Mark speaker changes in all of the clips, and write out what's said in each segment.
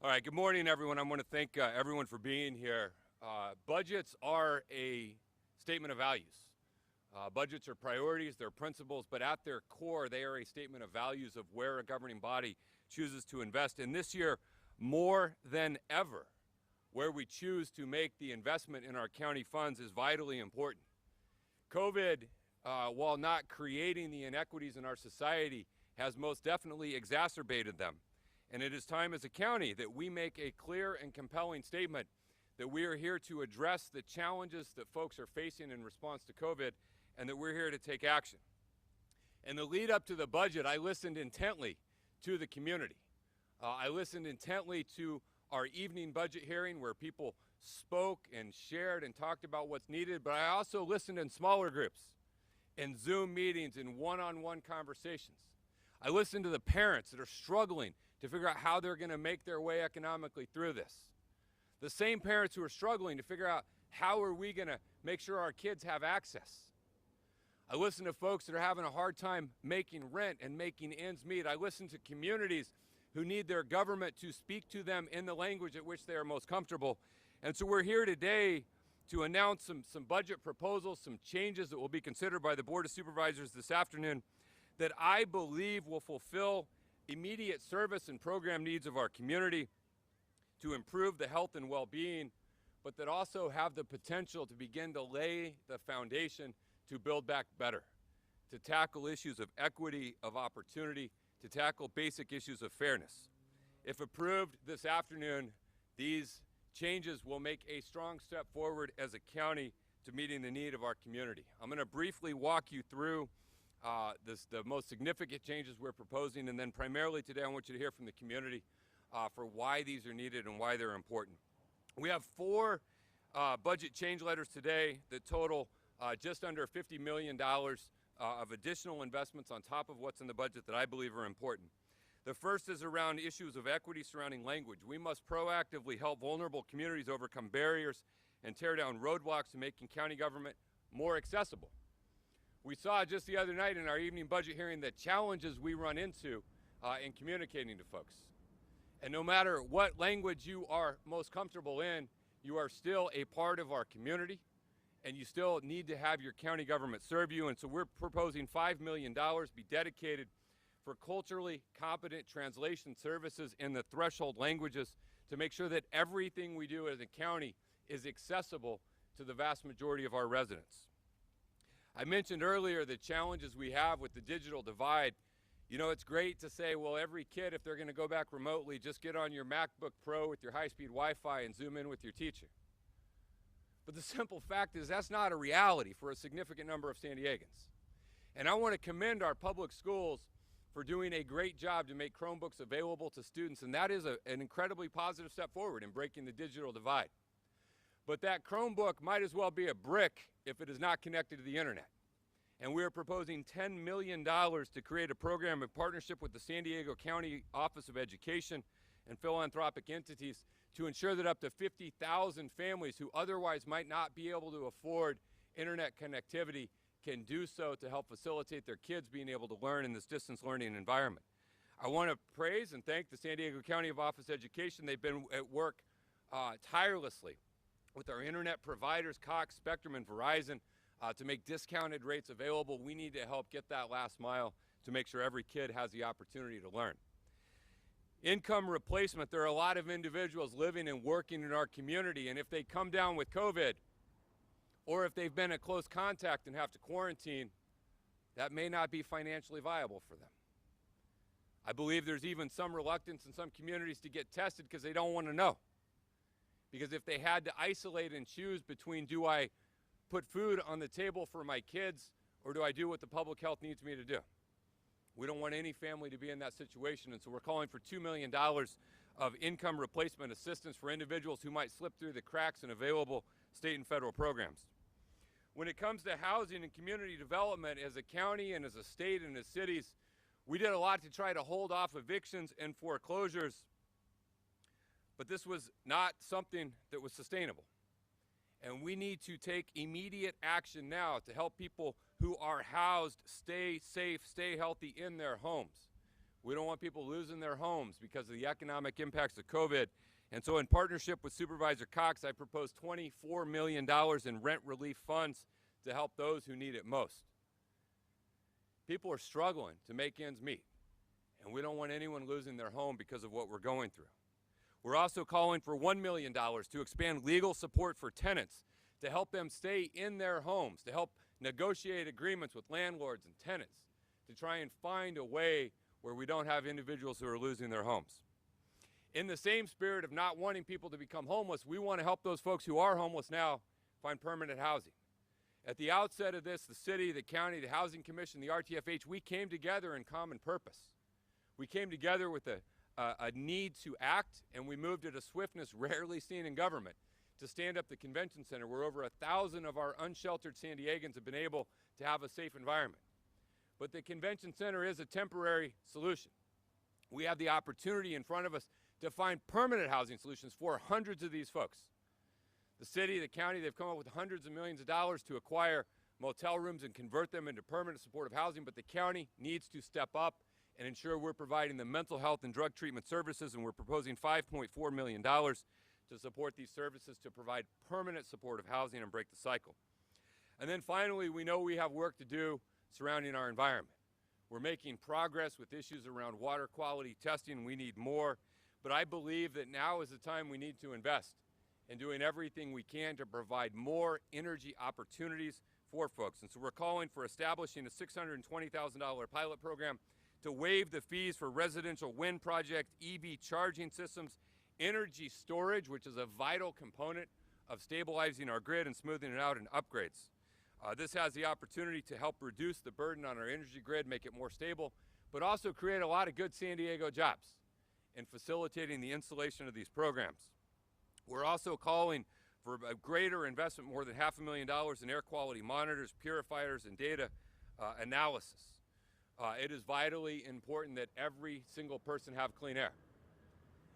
Speaker 1: All right, good morning, everyone. I want to thank everyone for being here. Budgets are a statement of values. Budgets are priorities, they're principles, but at their core, they are a statement of values of where a governing body chooses to invest. And this year, more than ever, where we choose to make the investment in our county funds is vitally important. COVID, while not creating the inequities in our society, has most definitely exacerbated them. And it is time as a county that we make a clear and compelling statement that we are here to address the challenges that folks are facing in response to COVID, and that we're here to take action. In the lead up to the budget, I listened intently to the community. I listened intently to our evening budget hearing where people spoke and shared and talked about what's needed, but I also listened in smaller groups, in Zoom meetings, in one-on-one conversations. I listened to the parents that are struggling to figure out how they're going to make their way economically through this. The same parents who are struggling to figure out how are we going to make sure our kids have access. I listen to folks that are having a hard time making rent and making ends meet. I listen to communities who need their government to speak to them in the language at which they are most comfortable. And so we're here today to announce some budget proposals, some changes that will be considered by the Board of Supervisors this afternoon that I believe will fulfill immediate service and program needs of our community to improve the health and well-being, but that also have the potential to begin to lay the foundation to build back better, to tackle issues of equity, of opportunity, to tackle basic issues of fairness. If approved this afternoon, these changes will make a strong step forward as a county to meeting the need of our community. I'm going to briefly walk you through the most significant changes we're proposing, and then primarily today I want you to hear from the community for why these are needed and why they're important. We have four budget change letters today that total just under $50 million of additional investments on top of what's in the budget that I believe are important. The first is around issues of equity surrounding language. We must proactively help vulnerable communities overcome barriers and tear down roadblocks to making county government more accessible. We saw just the other night in our evening budget hearing the challenges we run into in communicating to folks. And no matter what language you are most comfortable in, you are still a part of our community, and you still need to have your county government serve you. And so we're proposing $5 million be dedicated for culturally competent translation services in the threshold languages to make sure that everything we do as a county is accessible to the vast majority of our residents. I mentioned earlier the challenges we have with the digital divide. You know, it's great to say, well, every kid, if they're going to go back remotely, just get on your MacBook Pro with your high-speed Wi-Fi and zoom in with your teacher. But the simple fact is that's not a reality for a significant number of San Diegans. And I want to commend our public schools for doing a great job to make Chromebooks available to students, and that is an incredibly positive step forward in breaking the digital divide. But that Chromebook might as well be a brick if it is not connected to the internet. And we are proposing $10 million to create a program in partnership with the San Diego County Office of Education and philanthropic entities to ensure that up to 50,000 families who otherwise might not be able to afford internet connectivity can do so to help facilitate their kids being able to learn in this distance learning environment. I want to praise and thank the San Diego County Office of Education. They've been at work tirelessly with our internet providers, Cox, Spectrum, and Verizon, to make discounted rates available. We need to help get that last mile to make sure every kid has the opportunity to learn. Income replacement, there are a lot of individuals living and working in our community, and if they come down with COVID, or if they've been in close contact and have to quarantine, that may not be financially viable for them. I believe there's even some reluctance in some communities to get tested because they don't want to know. Because if they had to isolate and choose between, do I put food on the table for my kids or do I do what the public health needs me to do? We don't want any family to be in that situation, and so we're calling for $2 million of income replacement assistance for individuals who might slip through the cracks in available state and federal programs. When it comes to housing and community development, as a county and as a state and as cities, we did a lot to try to hold off evictions and foreclosures. But this was not something that was sustainable. And we need to take immediate action now to help people who are housed stay safe, stay healthy in their homes. We don't want people losing their homes because of the economic impacts of COVID. And so in partnership with Supervisor Cox, I proposed $24 million in rent relief funds to help those who need it most. People are struggling to make ends meet, and we don't want anyone losing their home because of what we're going through. We're also calling for $1 million to expand legal support for tenants to help them stay in their homes, to help negotiate agreements with landlords and tenants, to try and find a way where we don't have individuals who are losing their homes. In the same spirit of not wanting people to become homeless, we want to help those folks who are homeless now find permanent housing. At the outset of this, the city, the county, the Housing Commission, the RTFH, we came together in common purpose. We came together with a need to act, and we moved at a swiftness rarely seen in government to stand up the convention center where over 1,000 of our unsheltered San Diegans have been able to have a safe environment. But the convention center is a temporary solution. We have the opportunity in front of us to find permanent housing solutions for hundreds of these folks. The city, the county, they've come up with hundreds of millions of dollars to acquire motel rooms and convert them into permanent supportive housing, but the county needs to step up and ensure we're providing the mental health and drug treatment services, and we're proposing $5.4 million to support these services to provide permanent supportive housing and break the cycle. And then finally, we know we have work to do surrounding our environment. We're making progress with issues around water quality testing. We need more. But I believe that now is the time we need to invest in doing everything we can to provide more energy opportunities for folks. And so we're calling for establishing a $620,000 pilot program to waive the fees for residential wind projects, EV charging systems, energy storage, which is a vital component of stabilizing our grid and smoothing it out, and upgrades. This has the opportunity to help reduce the burden on our energy grid, make it more stable, but also create a lot of good San Diego jobs in facilitating the installation of these programs. We're also calling for a greater investment, more than $500,000 in air quality monitors, purifiers, and data analysis. It is vitally important that every single person have clean air.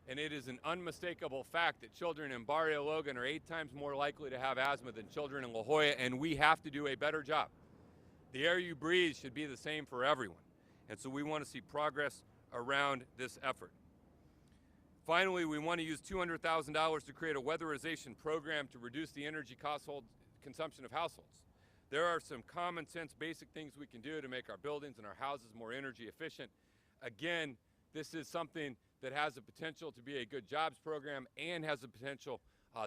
Speaker 1: And it is an unmistakable fact that children in Barrio Logan are 8 times more likely to have asthma than children in La Jolla, and we have to do a better job. The air you breathe should be the same for everyone. And so we want to see progress around this effort. Finally, we want to use $200,000 to create a weatherization program to reduce the energy consumption of households. There are some common sense basic things we can do to make our buildings and our houses more energy efficient. Again, this is something that has the potential to be a good jobs program and has the potential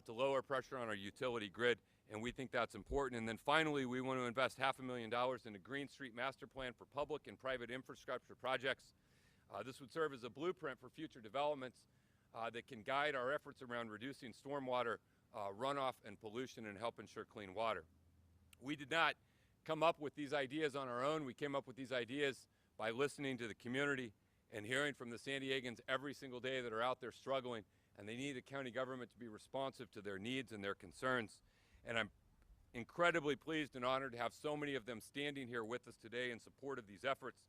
Speaker 1: to lower pressure on our utility grid, and we think that's important. And then finally, we want to invest $500,000 in a Green Street master plan for public and private infrastructure projects. This would serve as a blueprint for future developments that can guide our efforts around reducing stormwater runoff and pollution and help ensure clean water. We did not come up with these ideas on our own. We came up with these ideas by listening to the community and hearing from the San Diegans every single day that are out there struggling, and they need the county government to be responsive to their needs and their concerns. And I'm incredibly pleased and honored to have so many of them standing here with us today in support of these efforts.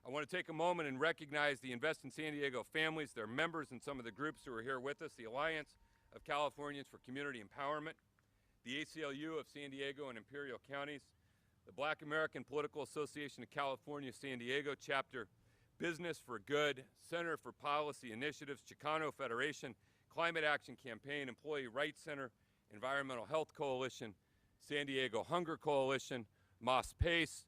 Speaker 1: I want to take a moment and recognize the Invest in San Diego families, their members, and some of the groups who are here with us, the Alliance of Californians for Community Empowerment, the ACLU of San Diego and Imperial Counties, the Black American Political Association of California San Diego Chapter, Business for Good, Center for Policy Initiatives, Chicano Federation, Climate Action Campaign, Employee Rights Center, Environmental Health Coalition, San Diego Hunger Coalition, Moss Pace,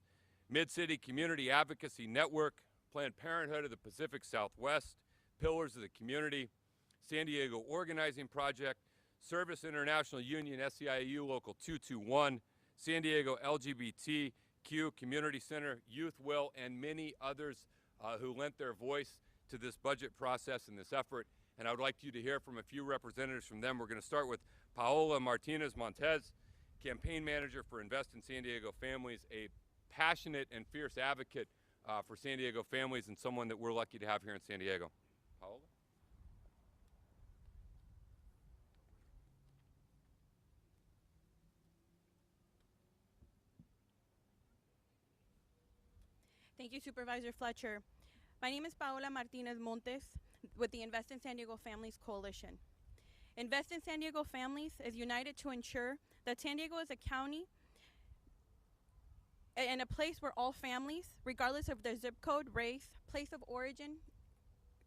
Speaker 1: Mid-City Community Advocacy Network, Planned Parenthood of the Pacific Southwest, Pillars of the Community, San Diego Organizing Project, Service International Union SEIU Local 221, San Diego LGBTQ Community Center, Youth Will, and many others who lent their voice to this budget process and this effort. And I would like you to hear from a few representatives from them. We're going to start with Paola Martinez-Montez, campaign manager for Invest in San Diego Families, a passionate and fierce advocate for San Diego families, and someone that we're lucky to have here in San Diego. Paola?
Speaker 2: Thank you, Supervisor Fletcher. My name is Paola Martinez-Montez with the Invest in San Diego Families Coalition. Invest in San Diego Families is united to ensure that San Diego is a county and a place where all families, regardless of their zip code, race, place of origin,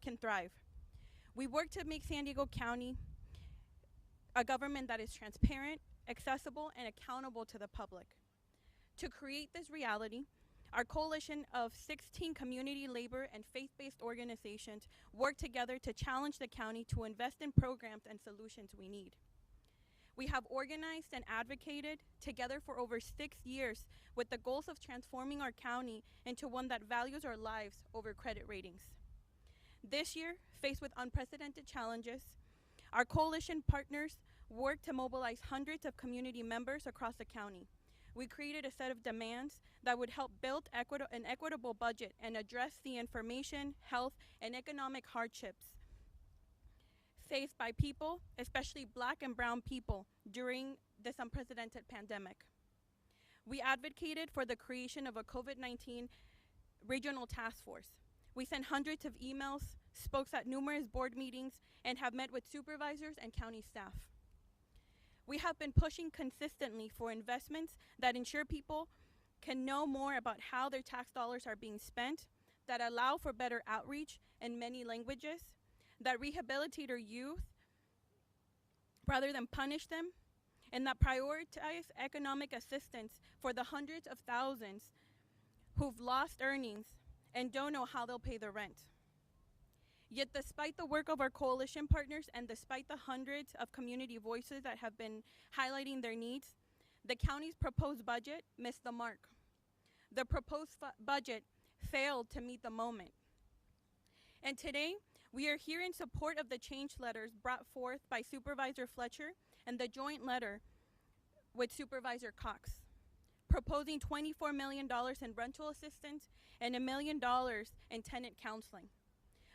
Speaker 2: can thrive. We work to make San Diego County a government that is transparent, accessible, and accountable to the public. To create this reality, our coalition of 16 community, labor, and faith-based organizations work together to challenge the county to invest in programs and solutions we need. We have organized and advocated together for over 6 years with the goals of transforming our county into one that values our lives over credit ratings. This year, faced with unprecedented challenges, our coalition partners worked to mobilize hundreds of community members across the county. We created a set of demands that would help build an equitable budget and address the information, health, and economic hardships faced by people, especially Black and brown people, during this unprecedented pandemic. We advocated for the creation of a COVID-19 regional task force. We sent hundreds of emails, spoke at numerous board meetings, and have met with supervisors and county staff. We have been pushing consistently for investments that ensure people can know more about how their tax dollars are being spent, that allow for better outreach in many languages, that rehabilitate our youth rather than punish them, and that prioritize economic assistance for the hundreds of thousands who've lost earnings and don't know how they'll pay their rent. Yet despite the work of our coalition partners and despite the hundreds of community voices that have been highlighting their needs, the county's proposed budget missed the mark. The proposed budget failed to meet the moment. And today, we are here in support of the change letters brought forth by Supervisor Fletcher and the joint letter with Supervisor Cox, proposing $24 million in rental assistance and $1 million in tenant counseling.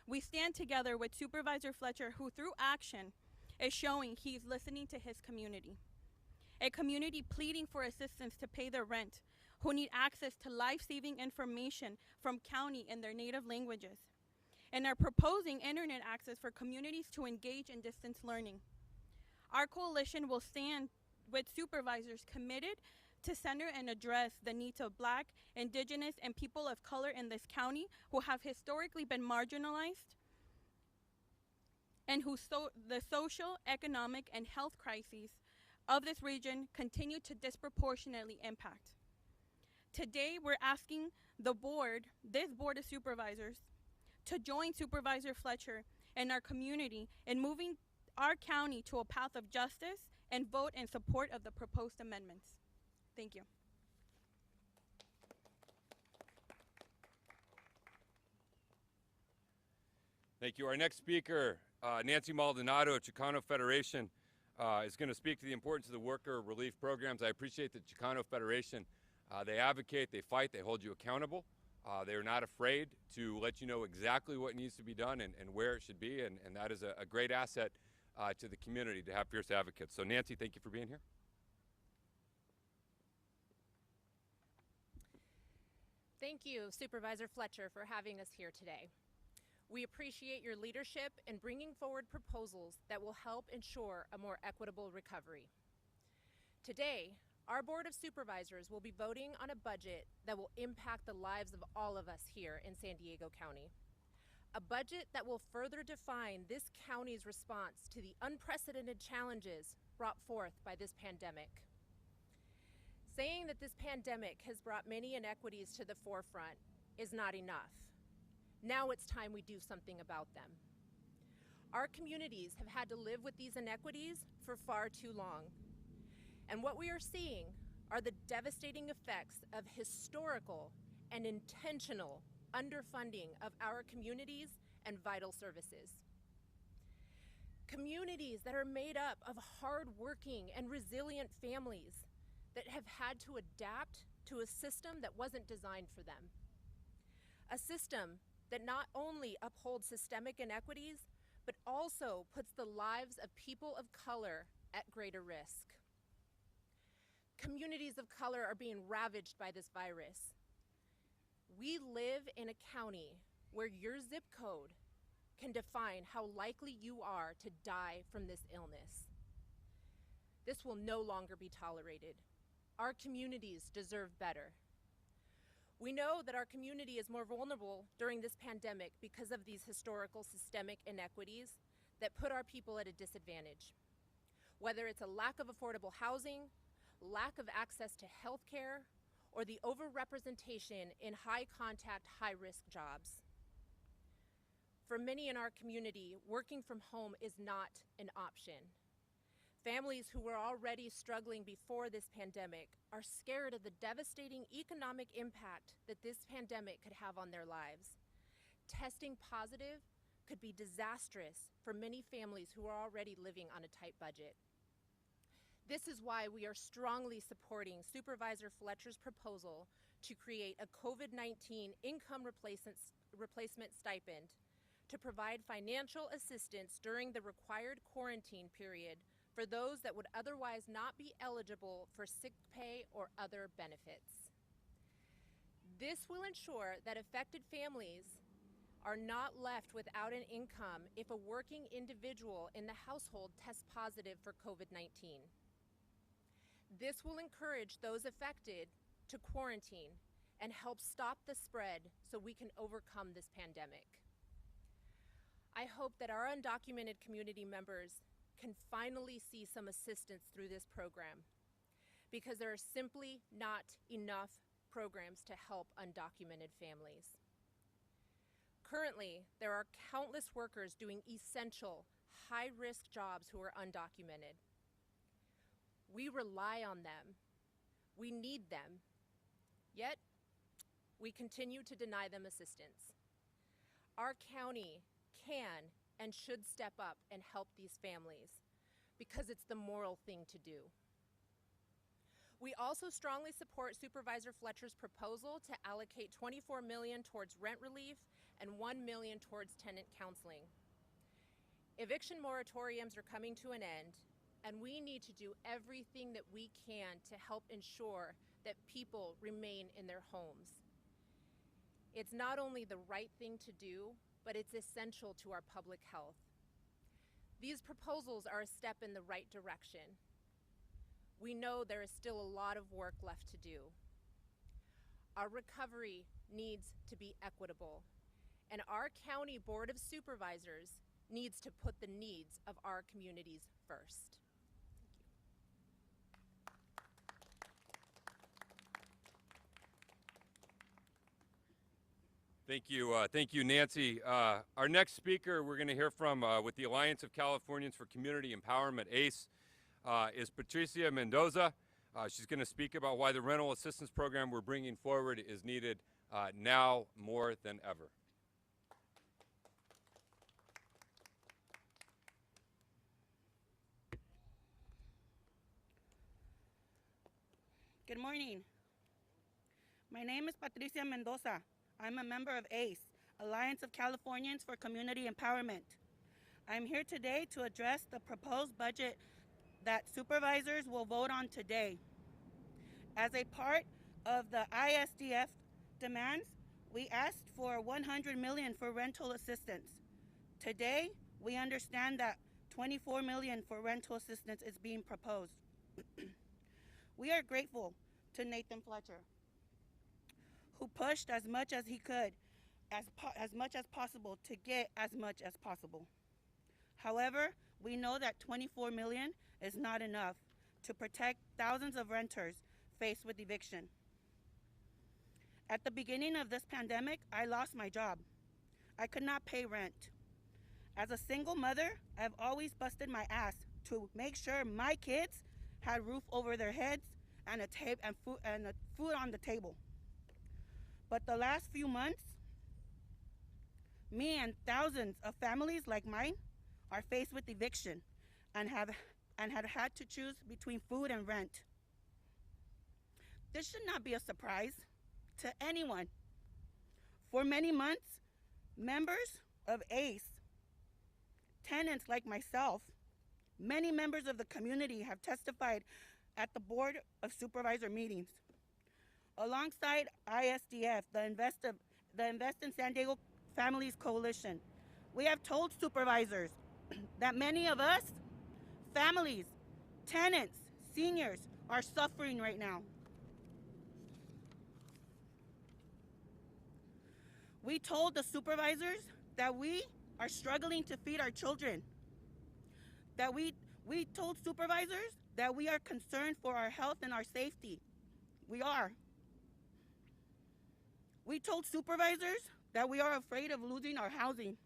Speaker 2: We stand together with Supervisor Fletcher, who through action is showing he's listening to his community. A community pleading for assistance to pay their rent, who need access to life-saving information from county in their native languages, and are proposing internet access for communities to engage in distance learning. Our coalition will stand with supervisors committed to center and address the needs of Black, Indigenous, and people of color in this county who have historically been marginalized and who the social, economic, and health crises of this region continue to disproportionately impact. Today, we're asking the board, this board of supervisors, to join Supervisor Fletcher and our community in moving our county to a path of justice and vote in support of the proposed amendments. Thank you.
Speaker 1: Thank you. Our next speaker, Nancy Maldonado, Chicano Federation, is going to speak to the importance of the worker relief programs. I appreciate the Chicano Federation. They advocate, they fight, they hold you accountable. They are not afraid to let you know exactly what needs to be done and where it should be, and that is a great asset to the community to have fierce advocates. So Nancy, thank you for being here.
Speaker 3: Thank you, Supervisor Fletcher, for having us here today. We appreciate your leadership in bringing forward proposals that will help ensure a more equitable recovery. Today, our Board of Supervisors will be voting on a budget that will impact the lives of all of us here in San Diego County. A budget that will further define this county's response to the unprecedented challenges brought forth by this pandemic. Saying that this pandemic has brought many inequities to the forefront is not enough. Now it's time we do something about them. Our communities have had to live with these inequities for far too long. And what we are seeing are the devastating effects of historical and intentional underfunding of our communities and vital services. Communities that are made up of hardworking and resilient families that have had to adapt to a system that wasn't designed for them. A system that not only upholds systemic inequities, but also puts the lives of people of color at greater risk. Communities of color are being ravaged by this virus. We live in a county where your zip code can define how likely you are to die from this illness. This will no longer be tolerated. Our communities deserve better. We know that our community is more vulnerable during this pandemic because of these historical systemic inequities that put our people at a disadvantage. Whether it's a lack of affordable housing, lack of access to health care, or the overrepresentation in high-contact, high-risk jobs. For many in our community, working from home is not an option. Families who were already struggling before this pandemic are scared of the devastating economic impact that this pandemic could have on their lives. Testing positive could be disastrous for many families who are already living on a tight budget. This is why we are strongly supporting Supervisor Fletcher's proposal to create a COVID-19 income replacement stipend to provide financial assistance during the required quarantine period for those that would otherwise not be eligible for sick pay or other benefits. This will ensure that affected families are not left without an income if a working individual in the household tests positive for COVID-19. This will encourage those affected to quarantine and help stop the spread so we can overcome this pandemic. I hope that our undocumented community members can finally see some assistance through this program, because there are simply not enough programs to help undocumented families. Currently, there are countless workers doing essential, high-risk jobs who are undocumented. We rely on them. We need them. Yet, we continue to deny them assistance. Our county can and should step up and help these families because it's the moral thing to do. We also strongly support Supervisor Fletcher's proposal to allocate $24 million towards rent relief and $1 million towards tenant counseling. Eviction moratoriums are coming to an end, and we need to do everything that we can to help ensure that people remain in their homes. It's not only the right thing to do, but it's essential to our public health. These proposals are a step in the right direction. We know there is still a lot of work left to do. Our recovery needs to be equitable, and our County Board of Supervisors needs to put the needs of our communities first.
Speaker 1: Thank you, Nancy. Our next speaker we're going to hear from with the Alliance of Californians for Community Empowerment, ACE, is Patricia Mendoza. She's going to speak about why the rental assistance program we're bringing forward is needed now more than ever.
Speaker 4: Good morning. My name is Patricia Mendoza. I'm a member of ACE, Alliance of Californians for Community Empowerment. I'm here today to address the proposed budget that supervisors will vote on today. As a part of the ISDF demands, we asked for $100 million for rental assistance. Today, we understand that $24 million for rental assistance is being proposed. We are grateful to Nathan Fletcher, who pushed as much as he could, as much as possible, to get as much as possible. However, we know that $24 million is not enough to protect thousands of renters faced with eviction. At the beginning of this pandemic, I lost my job. I could not pay rent. As a single mother, I've always busted my ass to make sure my kids had roof over their heads and food on the table. But the last few months, me and thousands of families like mine are faced with eviction and have had to choose between food and rent. This should not be a surprise to anyone. For many months, members of ACE, tenants like myself, many members of the community have testified at the Board of Supervisor meetings. Alongside ISDF, the Invest in San Diego Families Coalition, we have told supervisors that many of us, families, tenants, seniors, are suffering right now. We told the supervisors that we are struggling to feed our children. That we told supervisors that we are concerned for our health and our safety. We are. We told supervisors that we are afraid of losing our housing.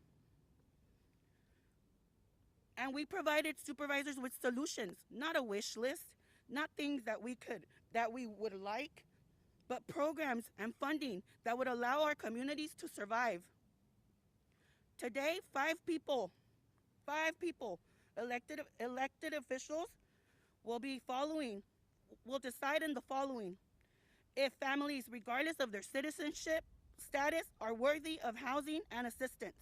Speaker 4: And we provided supervisors with solutions, not a wish list, not things that we would like, but programs and funding that would allow our communities to survive. Today, five people, elected officials will decide in the following: if families, regardless of their citizenship status, are worthy of housing and assistance.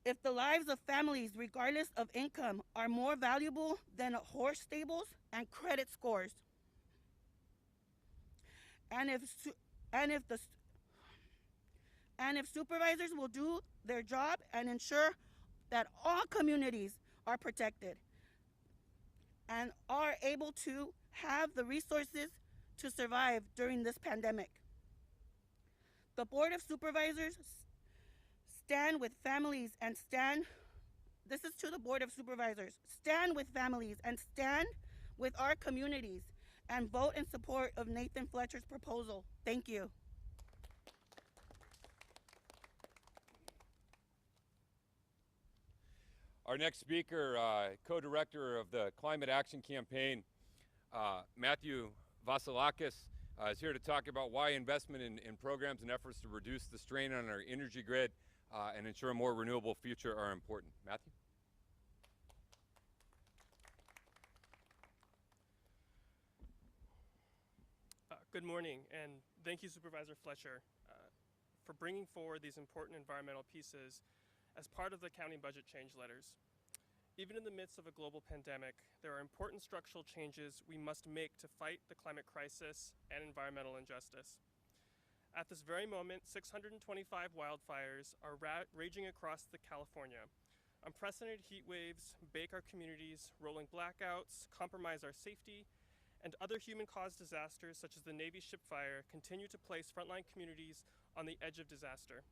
Speaker 4: If the lives of families, regardless of income, are more valuable than horse stables and credit scores. And if supervisors will do their job and ensure that all communities are protected and are able to have the resources to survive during this pandemic. The Board of Supervisors stand with families and this is to the Board of Supervisors, stand with families and stand with our communities and vote in support of Nathan Fletcher's proposal. Thank you.
Speaker 1: Our next speaker, co-director of the Climate Action Campaign, Matthew Vasilakis, is here to talk about why investment in programs and efforts to reduce the strain on our energy grid and ensure a more renewable future are important. Matthew?
Speaker 5: Good morning, and thank you, Supervisor Fletcher, for bringing forward these important environmental pieces as part of the county budget change letters. Even in the midst of a global pandemic, there are important structural changes we must make to fight the climate crisis and environmental injustice. At this very moment, 625 wildfires are raging across California. Unprecedented heat waves bake our communities, rolling blackouts compromise our safety, and other human-caused disasters, such as the Navy ship fire, continue to place frontline communities on the edge of disaster.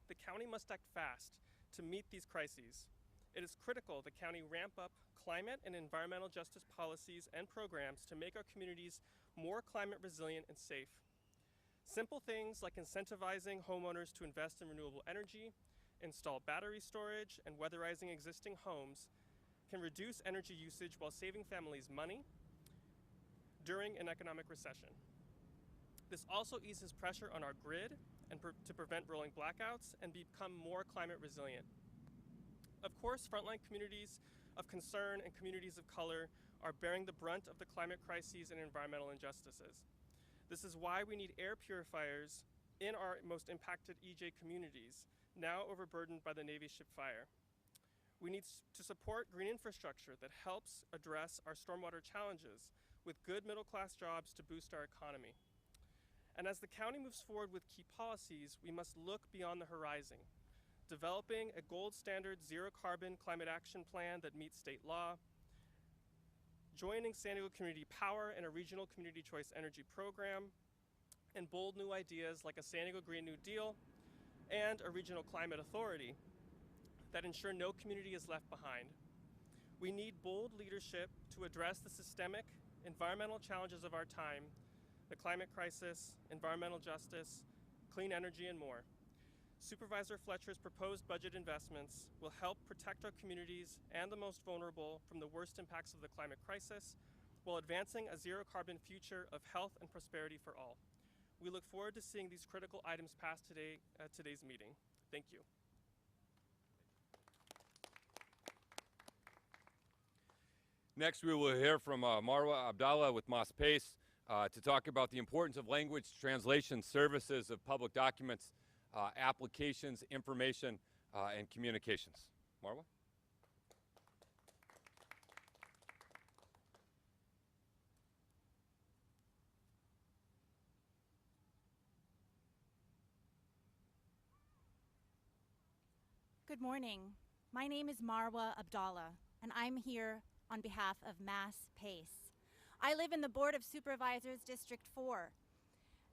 Speaker 5: The county must act fast to meet these crises. It is critical the county ramp up climate and environmental justice policies and programs to make our communities more climate resilient and safe. Simple things like incentivizing homeowners to invest in renewable energy, install battery storage, and weatherizing existing homes can reduce energy usage while saving families money during an economic recession. This also eases pressure on our grid and to prevent rolling blackouts and become more climate resilient. Of course, frontline communities of concern and communities of color are bearing the brunt of the climate crises and environmental injustices. This is why we need air purifiers in our most impacted EJ communities, now overburdened by the Navy ship fire. We need to support green infrastructure that helps address our stormwater challenges with good middle-class jobs to boost our economy. And as the county moves forward with key policies, we must look beyond the horizon, developing a gold standard zero-carbon climate action plan that meets state law, joining San Diego Community Power in a regional community choice energy program, and bold new ideas like a San Diego Green New Deal and a regional climate authority that ensure no community is left behind. We need bold leadership to address the systemic environmental challenges of our time, the climate crisis, environmental justice, clean energy, and more. Supervisor Fletcher's proposed budget investments will help protect our communities and the most vulnerable from the worst impacts of the climate crisis, while advancing a zero-carbon future of health and prosperity for all. We look forward to seeing these critical items passed today at today's meeting. Thank you.
Speaker 1: Next, we will hear from Marwa Abdallah with Mas Pace to talk about the importance of language translation services of public documents, applications, information, and communications. Marwa?
Speaker 6: Good morning. My name is Marwa Abdallah, and I'm here on behalf of Mas Pace. I live in the Board of Supervisors, District 4,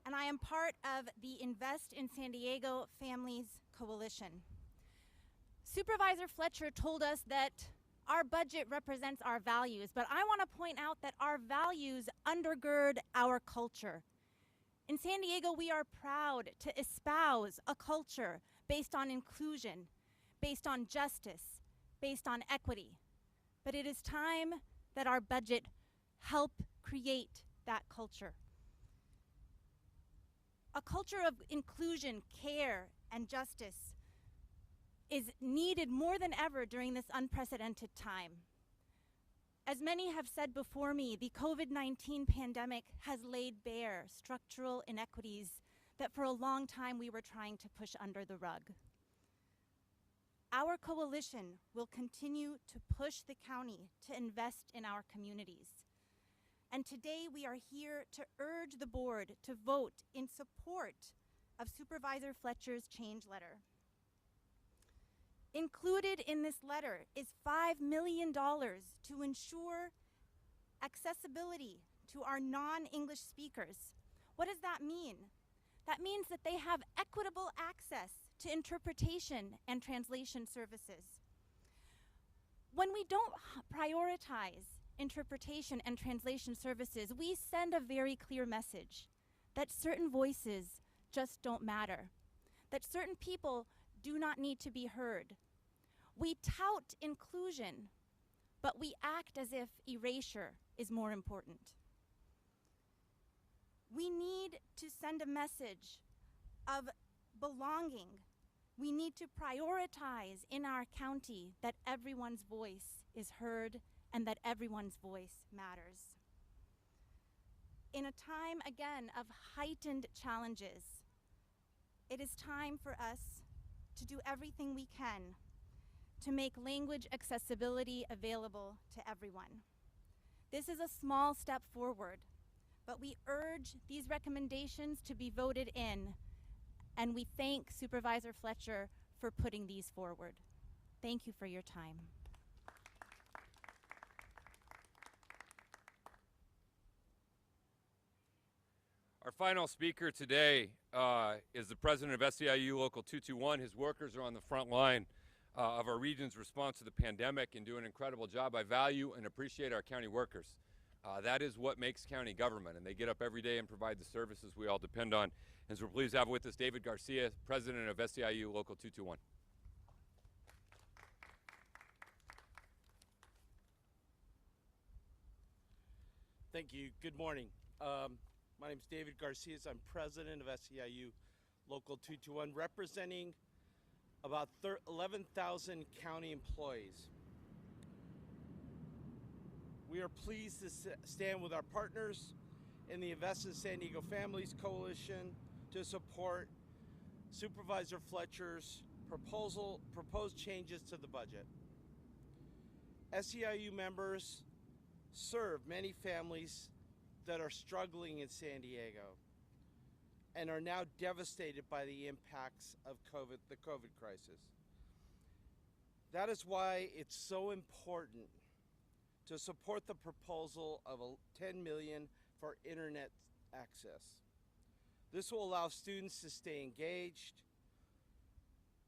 Speaker 6: and I am part of the Invest in San Diego Families Coalition. Supervisor Fletcher told us that our budget represents our values, but I want to point out that our values undergird our culture. In San Diego, we are proud to espouse a culture based on inclusion, based on justice, based on equity. But it is time that our budget help create that culture. A culture of inclusion, care, and justice is needed more than ever during this unprecedented time. As many have said before me, the COVID-19 pandemic has laid bare structural inequities that for a long time we were trying to push under the rug. Our coalition will continue to push the county to invest in our communities. And today we are here to urge the board to vote in support of Supervisor Fletcher's change letter. Included in this letter is $5 million to ensure accessibility to our non-English speakers. What does that mean? That means that they have equitable access to interpretation and translation services. When we don't prioritize interpretation and translation services, we send a very clear message that certain voices just don't matter, that certain people do not need to be heard. We tout inclusion, but we act as if erasure is more important. We need to send a message of belonging. We need to prioritize in our county that everyone's voice is heard and that everyone's voice matters. In a time, again, of heightened challenges, it is time for us to do everything we can to make language accessibility available to everyone. This is a small step forward, but we urge these recommendations to be voted in, and we thank Supervisor Fletcher for putting these forward. Thank you for your time.
Speaker 1: Our final speaker today is the president of SEIU Local 221. His workers are on the front line of our region's response to the pandemic and do an incredible job. I value and appreciate our county workers. That is what makes county government, and they get up every day and provide the services we all depend on. And so we're pleased to have with us David Garcia, president of SEIU Local 221.
Speaker 7: Thank you. Good morning. My name is David Garcia. I'm president of SEIU Local 221, representing about 11,000 county employees. We are pleased to stand with our partners in the Invest in San Diego Families Coalition to support Supervisor Fletcher's proposed changes to the budget. SEIU members serve many families that are struggling in San Diego and are now devastated by the impacts of the COVID crisis. That is why it's so important to support the proposal of $10 million for internet access. This will allow students to stay engaged,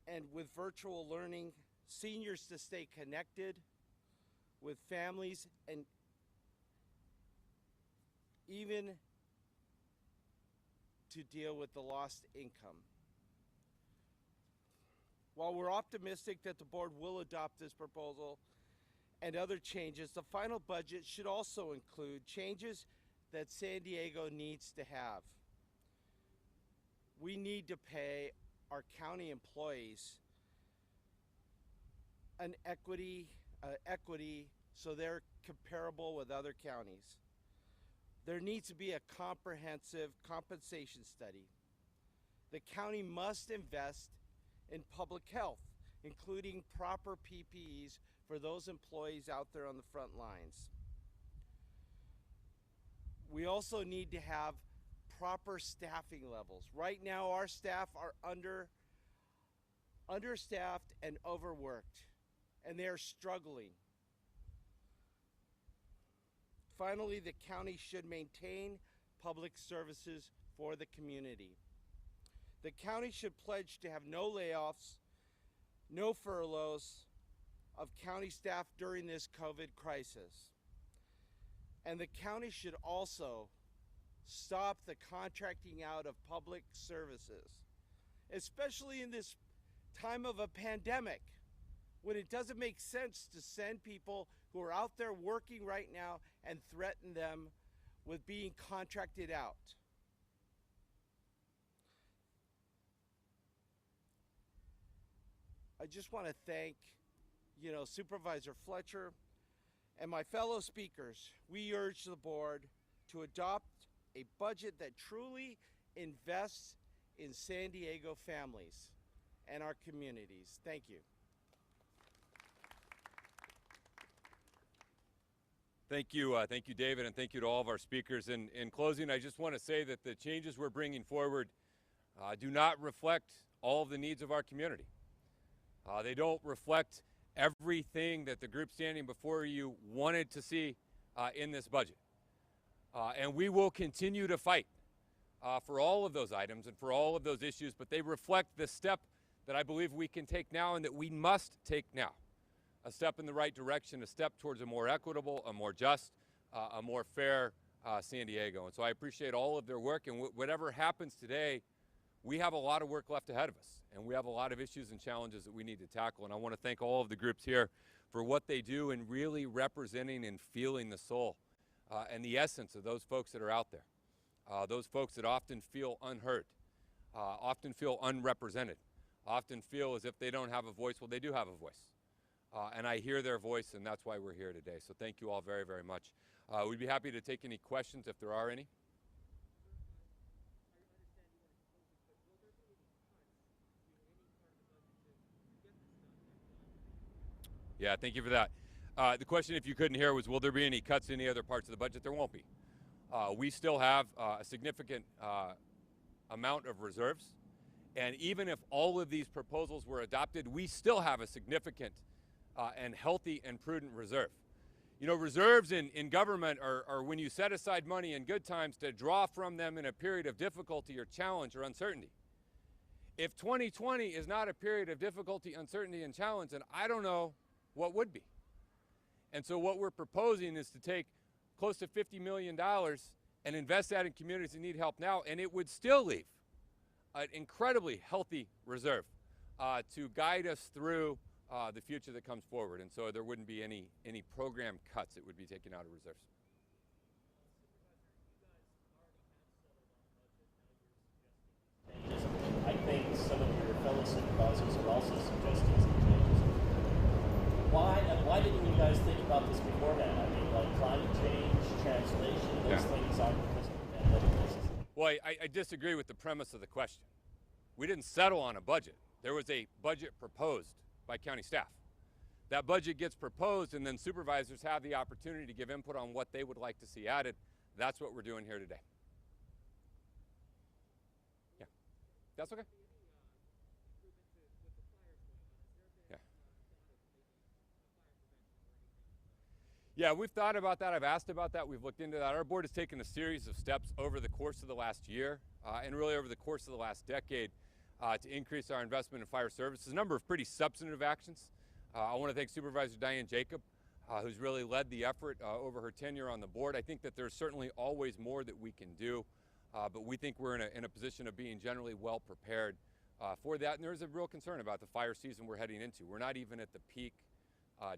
Speaker 7: and with virtual learning, seniors to stay connected with families, and even to deal with the lost income. While we're optimistic that the board will adopt this proposal and other changes, the final budget should also include changes that San Diego needs to have. We need to pay our county employees an equity so they're comparable with other counties. There needs to be a comprehensive compensation study. The county must invest in public health, including proper PPEs for those employees out there on the front lines. We also need to have proper staffing levels. Right now, our staff are understaffed and overworked, and they are struggling. Finally, the county should maintain public services for the community. The county should pledge to have no layoffs, no furloughs of county staff during this COVID crisis. And the county should also stop the contracting out of public services, especially in this time of a pandemic, when it doesn't make sense to send people who are out there working right now and threaten them with being contracted out. I just want to thank, Supervisor Fletcher and my fellow speakers. We urge the board to adopt a budget that truly invests in San Diego families and our communities. Thank you.
Speaker 1: Thank you, David, and thank you to all of our speakers. In closing, I just want to say that the changes we're bringing forward do not reflect all of the needs of our community. They don't reflect everything that the group standing before you wanted to see in this budget. And we will continue to fight for all of those items and for all of those issues, but they reflect the step that I believe we can take now and that we must take now. A step in the right direction, a step towards a more equitable, a more just, a more fair San Diego. And so I appreciate all of their work, and whatever happens today, we have a lot of work left ahead of us, and we have a lot of issues and challenges that we need to tackle. And I want to thank all of the groups here for what they do in really representing and feeling the soul and the essence of those folks that are out there, those folks that often feel unheard, often feel unrepresented, often feel as if they don't have a voice. Well, they do have a voice. And I hear their voice, and that's why we're here today. So thank you all very, very much. We'd be happy to take any questions if there are any. Yeah, thank you for that. The question, if you couldn't hear, was will there be any cuts in any other parts of the budget? There won't be. We still have a significant amount of reserves. And even if all of these proposals were adopted, we still have a significant and healthy and prudent reserve. You know, reserves in government are when you set aside money in good times to draw from them in a period of difficulty or challenge or uncertainty. If 2020 is not a period of difficulty, uncertainty, and challenge, then I don't know what would be. And so what we're proposing is to take close to $50 million and invest that in communities that need help now, and it would still leave an incredibly healthy reserve to guide us through the future that comes forward. And so there wouldn't be any program cuts that would be taken out of reserves.
Speaker 8: I think some of your fellow supervisors are also suggesting some changes. Why didn't you guys think about this before now? I mean, like climate change, translation, those things aren't because of the pandemic.
Speaker 1: Well, I disagree with the premise of the question. We didn't settle on a budget. There was a budget proposed by county staff. That budget gets proposed, and then supervisors have the opportunity to give input on what they would like to see added. That's what we're doing here today. Yeah, that's okay. Yeah. Yeah, we've thought about that. I've asked about that. We've looked into that. Our board has taken a series of steps over the course of the last year and really over the course of the last decade to increase our investment in fire services. A number of pretty substantive actions. I want to thank Supervisor Diane Jacob, who's really led the effort over her tenure on the board. I think that there's certainly always more that we can do, but we think we're in a position of being generally well prepared for that. And there's a real concern about the fire season we're heading into. We're not even at the peak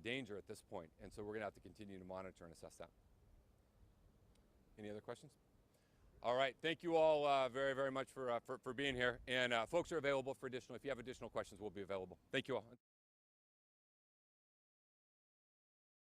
Speaker 1: danger at this point, and so we're going to have to continue to monitor and assess that. Any other questions? All right, thank you all very, very much for being here. And folks are available for additional, if you have additional questions, we'll be available. Thank you all.